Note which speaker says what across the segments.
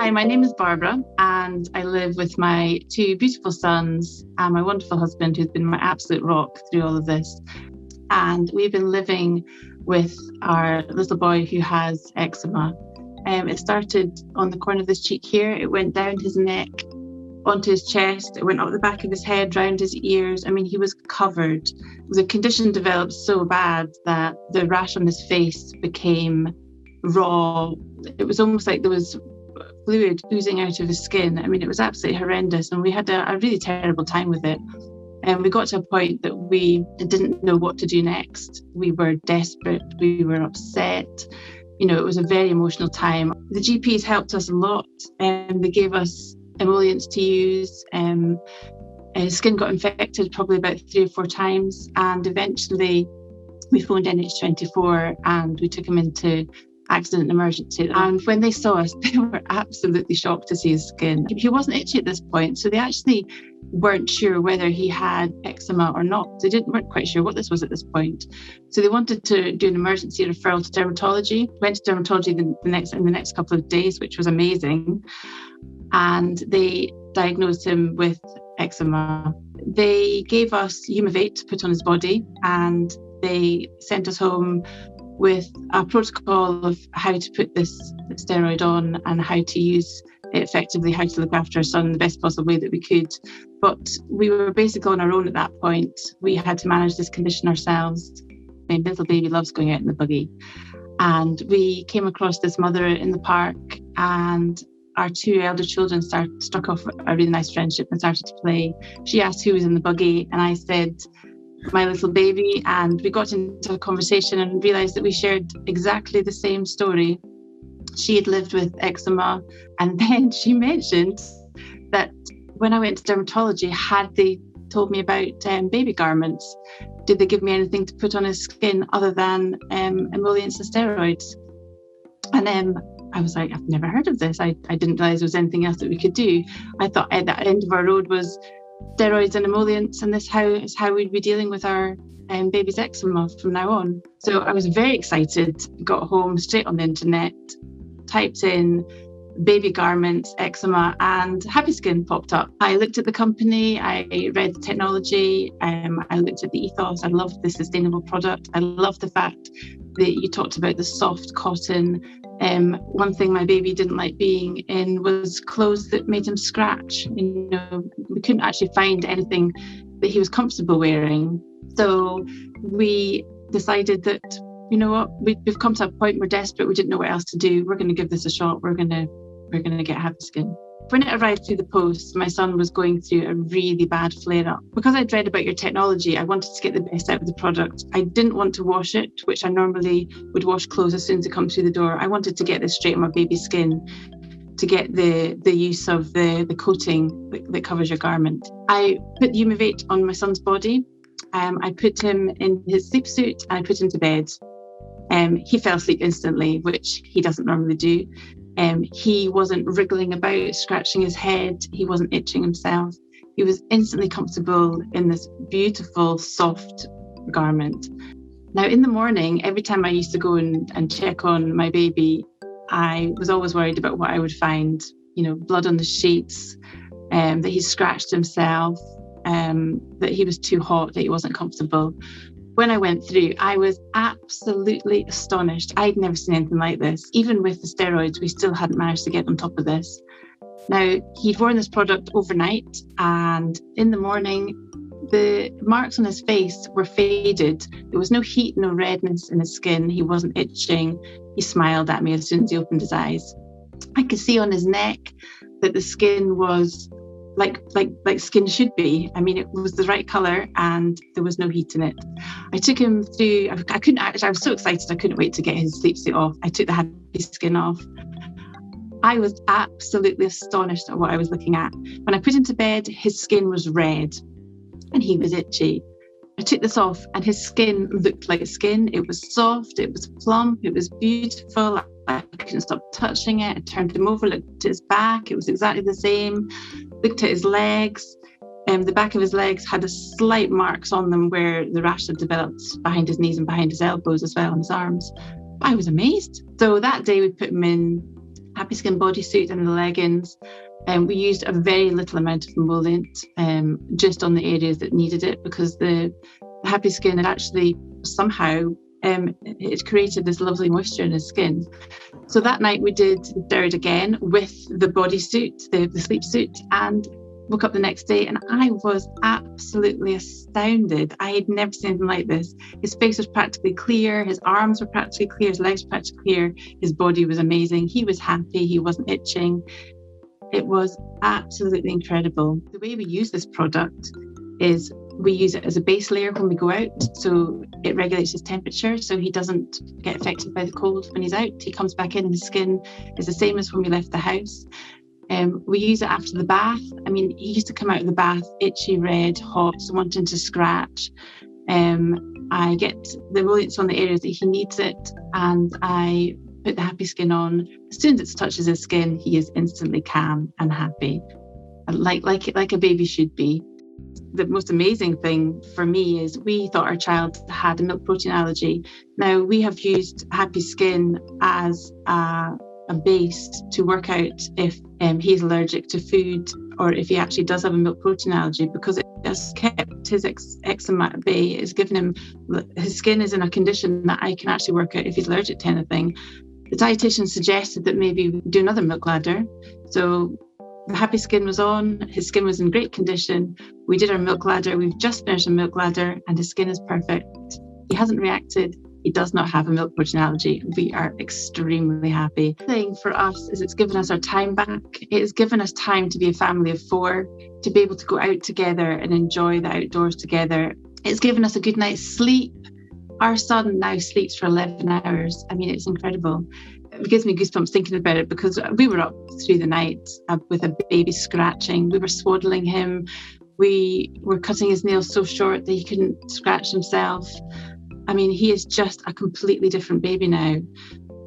Speaker 1: Hi, my name is Barbara and I live with my two beautiful sons and my wonderful husband who's been my absolute rock through all of this. And we've been living with our little boy who has eczema. It started on the corner of his cheek here. It went down his neck, onto his chest. It went up the back of his head, round his ears. I mean, he was covered. The condition developed so bad that the rash on his face became raw. It was almost like there was fluid oozing out of his skin. I mean, it was absolutely horrendous. And we had a really terrible time with it. And we got to a point that we didn't know what to do next. We were desperate. We were upset. You know, it was a very emotional time. The GPs helped us a lot. They gave us emollients to use. His skin got infected probably about 3 or 4 times. And eventually we phoned NH24 and we took him into accident and emergency. And when they saw us, they were absolutely shocked to see his skin. He wasn't itchy at this point, so they actually weren't sure whether he had eczema or not. They weren't quite sure what this was at this point. So they wanted to do an emergency referral to dermatology. Went to dermatology in the next couple of days, which was amazing. And they diagnosed him with eczema. They gave us Umivate to put on his body, and they sent us home with a protocol of how to put this steroid on and how to use it effectively, how to look after our son in the best possible way that we could. But we were basically on our own at that point. We had to manage this condition ourselves. My little baby loves going out in the buggy. And we came across this mother in the park, and our 2 elder children struck off a really nice friendship and started to play. She asked who was in the buggy, and I said, my little baby, and we got into a conversation and realised that we shared exactly the same story. She had lived with eczema, and then she mentioned that when I went to dermatology, had they told me about baby garments? Did they give me anything to put on his skin other than emollients and steroids? And I was like, I've never heard of this. I didn't realise there was anything else that we could do. I thought at that end of our road was steroids and emollients, and this is how we'd be dealing with our baby's eczema from now on. So I was very excited, got home straight on the internet, typed in baby garments, eczema, and HappySkin popped up. I looked at the company, I read the technology, I looked at the ethos. I loved the sustainable product. I loved the fact that you talked about the soft cotton. One thing my baby didn't like being in was clothes that made him scratch. You know, we couldn't actually find anything that he was comfortable wearing. So we decided that, you know what, we've come to a point, we're desperate, we didn't know what else to do. We're going to give this a shot. We're going to get HappySkin. When it arrived through the post, my son was going through a really bad flare-up. Because I'd read about your technology, I wanted to get the best out of the product. I didn't want to wash it, which I normally would wash clothes as soon as they come through the door. I wanted to get this straight on my baby's skin to get the use of the coating that covers your garment. I put Umivate on my son's body. I put him in his sleep suit and I put him to bed. He fell asleep instantly, which he doesn't normally do. He wasn't wriggling about, scratching his head. He wasn't itching himself. He was instantly comfortable in this beautiful, soft garment. Now, in the morning, every time I used to go and check on my baby, I was always worried about what I would find. You know, blood on the sheets, that he scratched himself, that he was too hot, that he wasn't comfortable. When I went through, I was absolutely astonished. I'd never seen anything like this. Even with the steroids, we still hadn't managed to get on top of this. Now, he'd worn this product overnight, and in the morning, the marks on his face were faded. There was no heat, no redness in his skin. He wasn't itching. He smiled at me as soon as he opened his eyes. I could see on his neck that the skin was like skin should be. I mean, it was the right colour and there was no heat in it. I took him through, I was so excited I couldn't wait to get his sleep suit off. I took the HappySkin off. I was absolutely astonished at what I was looking at. When I put him to bed, his skin was red and he was itchy. I took this off and his skin looked like skin. It was soft, it was plump, it was beautiful. I couldn't stop touching it. I turned him over, looked at his back, it was exactly the same. Looked at his legs. The back of his legs had a slight marks on them where the rash had developed behind his knees and behind his elbows as well, and his arms. I was amazed. So that day we put him in HappySkin bodysuit and the leggings. We used a very little amount of emollient, just on the areas that needed it, because the HappySkin had actually somehow it created this lovely moisture in his skin. So that night we did the steroid again with the bodysuit, the sleep suit, and woke up the next day and I was absolutely astounded. I had never seen anything like this. His face was practically clear, his arms were practically clear, his legs were practically clear, his body was amazing. He was happy, he wasn't itching. It was absolutely incredible. The way we use this product is we use it as a base layer when we go out, so it regulates his temperature so he doesn't get affected by the cold when he's out. He comes back in and his skin is the same as when we left the house. We use it after the bath. I mean, he used to come out of the bath itchy, red, hot, wanting to scratch. I get the emollients on the areas that he needs it, and I put the HappySkin on. As soon as it touches his skin, he is instantly calm and happy, like a baby should be. The most amazing thing for me is we thought our child had a milk protein allergy. Now, we have used HappySkin as a base to work out if he's allergic to food or if he actually does have a milk protein allergy, because it has kept his eczema at bay. It's given him, his skin is in a condition that I can actually work out if he's allergic to anything. The dietitian suggested that maybe we do another milk ladder. So the HappySkin was on, his skin was in great condition. We did our milk ladder. We've just finished a milk ladder and his skin is perfect. He hasn't reacted. He does not have a milk protein allergy. We are extremely happy. The thing for us is it's given us our time back. It has given us time to be a family of 4, to be able to go out together and enjoy the outdoors together. It's given us a good night's sleep. Our son now sleeps for 11 hours. I mean, it's incredible. It gives me goosebumps thinking about it, because we were up through the night with a baby scratching. We were swaddling him. We were cutting his nails so short that he couldn't scratch himself. I mean, he is just a completely different baby now.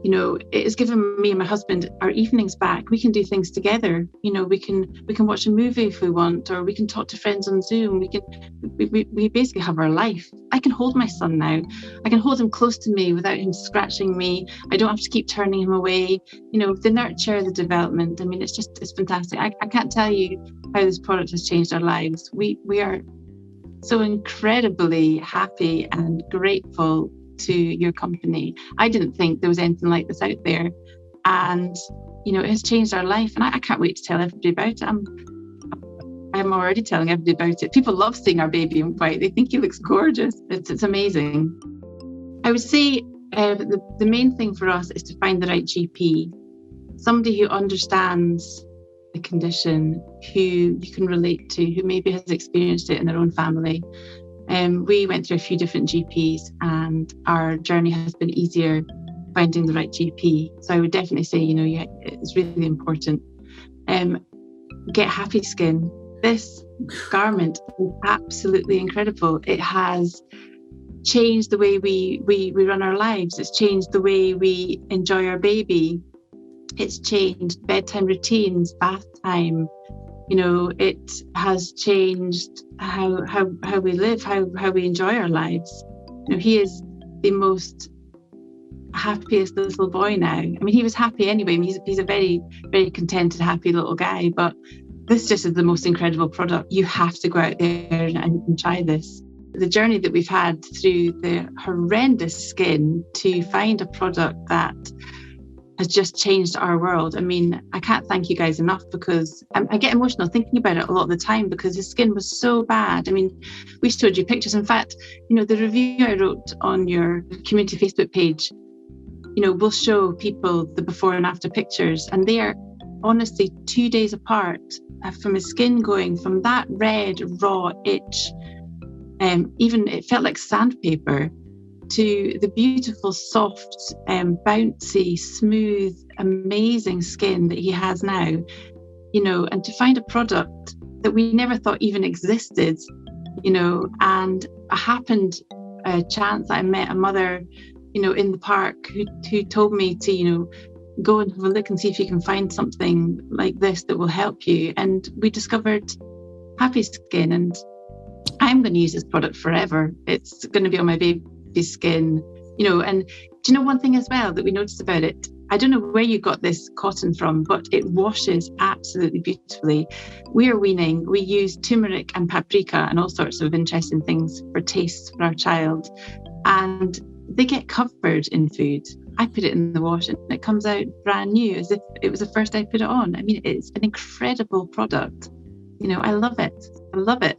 Speaker 1: You know, it has given me and my husband our evenings back. We can do things together. You know, we can watch a movie if we want, or we can talk to friends on Zoom. We basically have our life. I can hold my son now. I can hold him close to me without him scratching me. I don't have to keep turning him away. You know, the nurture, the development. I mean, it's fantastic. I can't tell you how this product has changed our lives. We are so incredibly happy and grateful to your company. I didn't think there was anything like this out there, and you know, it has changed our life, and I can't wait to tell everybody about it. I'm already telling everybody about it. People love seeing our baby in white. They think he looks gorgeous. It's amazing. I would say the main thing for us is to find the right GP, somebody who understands the condition, who you can relate to, who maybe has experienced it in their own family. We went through a few different GPs, and our journey has been easier finding the right GP. So I would definitely say, you know, it's really important. Get HappySkin. This garment is absolutely incredible. It has changed the way we run our lives. It's changed the way we enjoy our baby. It's changed bedtime routines, bath time. You know, it has changed how we live, how we enjoy our lives. You know, he is the most happiest little boy now. I mean, he was happy anyway. I mean, he's a very, very contented, happy little guy. But this just is the most incredible product. You have to go out there and try this. The journey that we've had through the horrendous skin to find a product that has just changed our world. I mean, I can't thank you guys enough, because I get emotional thinking about it a lot of the time, because his skin was so bad. I mean, we showed you pictures. In fact, you know, the review I wrote on your community Facebook page, you know, will show people the before and after pictures, and they are honestly 2 days apart from his skin going from that red, raw itch, even it felt like sandpaper, to the beautiful, soft, bouncy, smooth, amazing skin that he has now. You know, and to find a product that we never thought even existed, you know, and it happened a chance that I met a mother, you know, in the park who told me to, you know, go and have a look and see if you can find something like this that will help you. And we discovered HappySkin, and I'm going to use this product forever. It's going to be on my baby's skin, you know. And do you know one thing as well that we noticed about it? I don't know where you got this cotton from, but it washes absolutely beautifully. We are weaning. We use turmeric and paprika and all sorts of interesting things for tastes for our child. And they get covered in food. I put it in the wash and it comes out brand new as if it was the first I put it on. I mean, it's an incredible product. I love it. I love it.